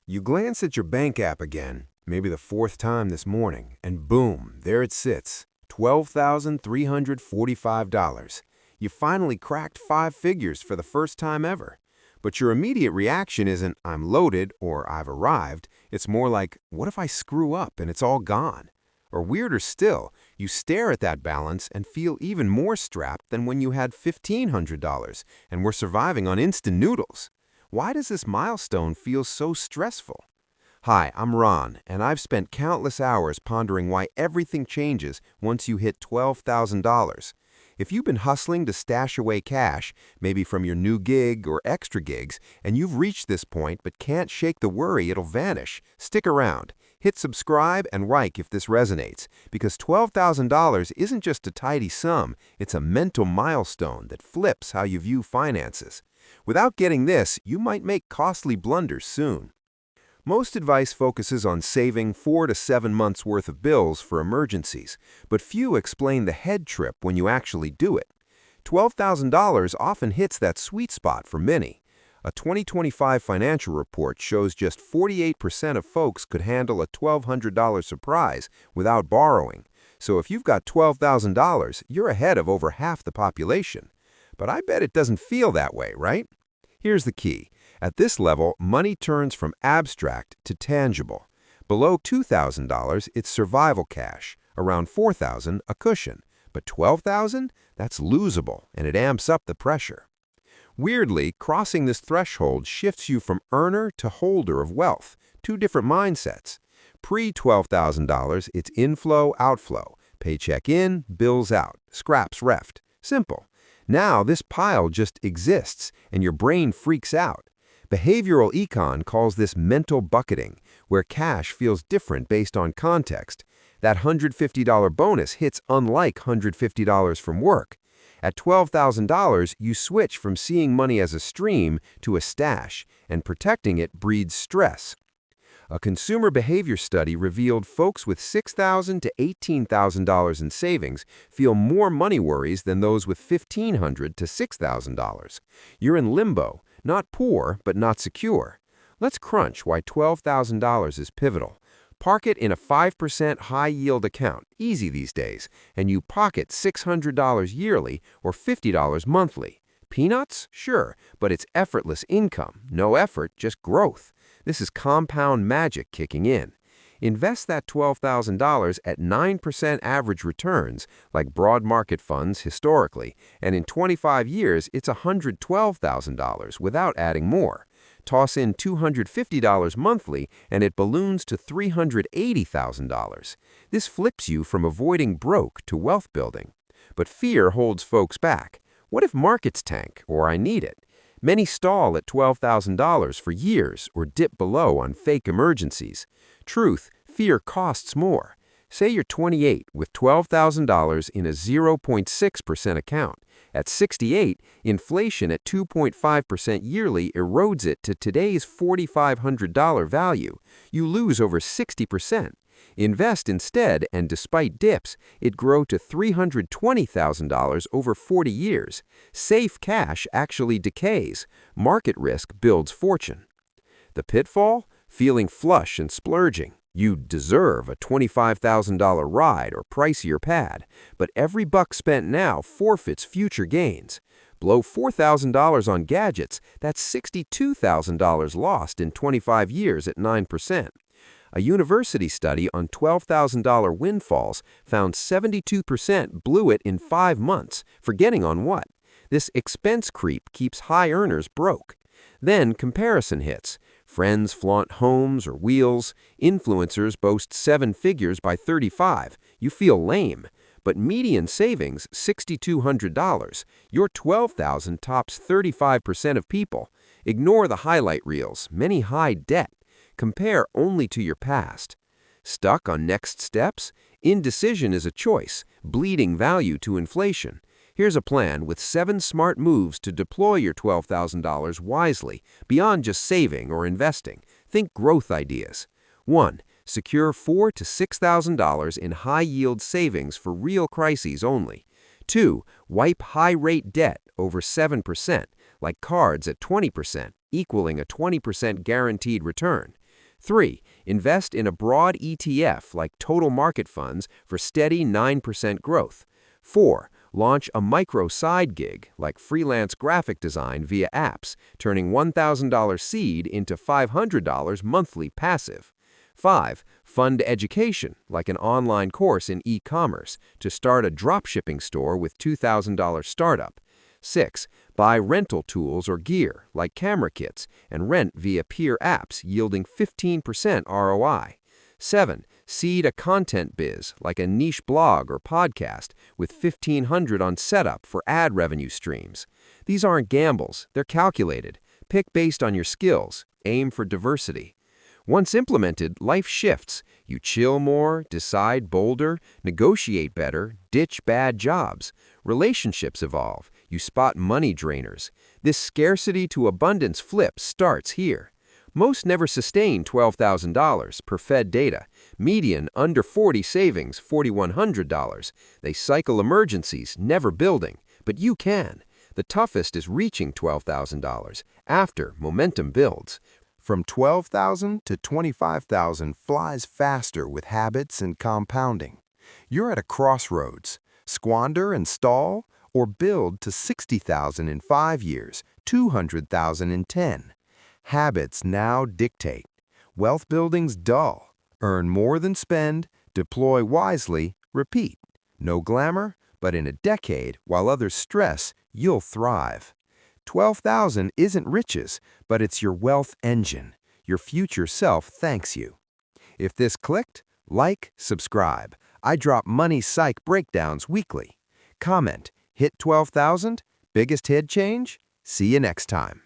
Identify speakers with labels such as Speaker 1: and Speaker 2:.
Speaker 1: You glance at your bank app again, maybe the fourth time this morning, and boom, there it sits, $12,345. You finally cracked five figures for the first time ever. But your immediate reaction isn't, I'm loaded or I've arrived. It's more like, what if I screw up and it's all gone? Or weirder still, you stare at that balance and feel even more strapped than when you had $1,500 and were surviving on instant noodles. Why does this milestone feel so stressful? Hi, I'm Ron, and I've spent countless hours pondering why everything changes once you hit $12,000. If you've been hustling to stash away cash, maybe from your new gig or extra gigs, and you've reached this point but can't shake the worry it'll vanish, stick around. Hit subscribe and like if this resonates, because $12,000 isn't just a tidy sum, it's a mental milestone that flips how you view finances. Without getting this, you might make costly blunders soon. Most advice focuses on saving 4 to 7 months' worth of bills for emergencies, but few explain the head trip when you actually do it. $12,000 often hits that sweet spot for many. A 2025 financial report shows just 48% of folks could handle a $1,200 surprise without borrowing. So if you've got $12,000, you're ahead of over half the population. But I bet it doesn't feel that way, right? Here's the key. At this level, money turns from abstract to tangible. Below $2,000, it's survival cash. Around $4,000, a cushion. But $12,000? That's losable, and it amps up the pressure. Weirdly, crossing this threshold shifts you from earner to holder of wealth, two different mindsets. Pre-$12,000, it's inflow, outflow, paycheck in, bills out, scraps reft. Simple. Now this pile just exists, and your brain freaks out. Behavioral econ calls this mental bucketing, where cash feels different based on context. That $150 bonus hits unlike $150 from work. At $12,000, you switch from seeing money as a stream to a stash, and protecting it breeds stress. A consumer behavior study revealed folks with $6,000 to $18,000 in savings feel more money worries than those with $1,500 to $6,000. You're in limbo, not poor, but not secure. Let's crunch why $12,000 is pivotal. Park it in a 5% high-yield account, easy these days, and you pocket $600 yearly or $50 monthly. Peanuts? Sure, but it's effortless income, no effort, just growth. This is compound magic kicking in. Invest that $12,000 at 9% average returns, like broad market funds historically, and in 25 years, it's $112,000 without adding more. Toss in $250 monthly, and it balloons to $380,000. This flips you from avoiding broke to wealth building. But fear holds folks back. What if markets tank, or I need it? Many stall at $12,000 for years or dip below on fake emergencies. Truth, fear costs more. Say you're 28 with $12,000 in a 0.6% account. At 68, inflation at 2.5% yearly erodes it to today's $4,500 value. You lose over 60%. Invest instead, and despite dips, it grow to $320,000 over 40 years. Safe cash actually decays. Market risk builds fortune. The pitfall? Feeling flush and splurging. You deserve a $25,000 ride or pricier pad, but every buck spent now forfeits future gains. Blow $4,000 on gadgets, that's $62,000 lost in 25 years at 9%. A university study on $12,000 windfalls found 72% blew it in 5 months, forgetting on what. This expense creep keeps high earners broke. Then comparison hits. Friends flaunt homes or wheels. Influencers boast 7 figures by 35. You feel lame. But median savings, $6,200. Your $12,000 tops 35% of people. Ignore the highlight reels. Many hide debt. Compare only to your past. Stuck on next steps? Indecision is a choice, bleeding value to inflation. Here's a plan with 7 smart moves to deploy your $12,000 wisely, beyond just saving or investing. Think growth ideas. 1. Secure $4,000 to $6,000 in high-yield savings for real crises only. 2. Wipe high-rate debt over 7%, like cards at 20%, equaling a 20% guaranteed return.
Speaker 2: 3. Invest in a broad ETF like total market funds for steady 9% growth. 4. Launch a micro side gig like freelance graphic design via apps, turning $1,000 seed into $500 monthly passive. 5. Fund education, like an online course in e-commerce, to start a dropshipping store with $2,000 startup. 6. Buy rental tools or gear, like camera kits, and rent via peer apps yielding 15% ROI. 7. Seed a content biz, like a niche blog or podcast, with $1,500 on setup for ad revenue streams. These aren't gambles, they're calculated. Pick based on your skills. Aim for diversity. Once implemented, life shifts. You chill more, decide bolder, negotiate better, ditch bad jobs. Relationships evolve. You spot money drainers. This scarcity to abundance flip starts here. Most never sustain $12,000 per Fed data. Median under 40 savings, $4,100. They cycle emergencies, never building. But you can. The toughest is reaching $12,000. After, momentum builds.
Speaker 1: From 12,000 to 25,000 flies faster with habits and compounding. You're at a crossroads. Squander and stall, or build to 60,000 in 5 years, 200,000 in 10. Habits now dictate. Wealth building's dull. Earn more than spend, deploy wisely, repeat. No glamour, but in a decade, while others stress, you'll thrive. 12,000 isn't riches, but it's your wealth engine. Your future self thanks you. If this clicked, like, subscribe. I drop money psych breakdowns weekly. Comment, hit 12,000? Biggest head change? See you next time.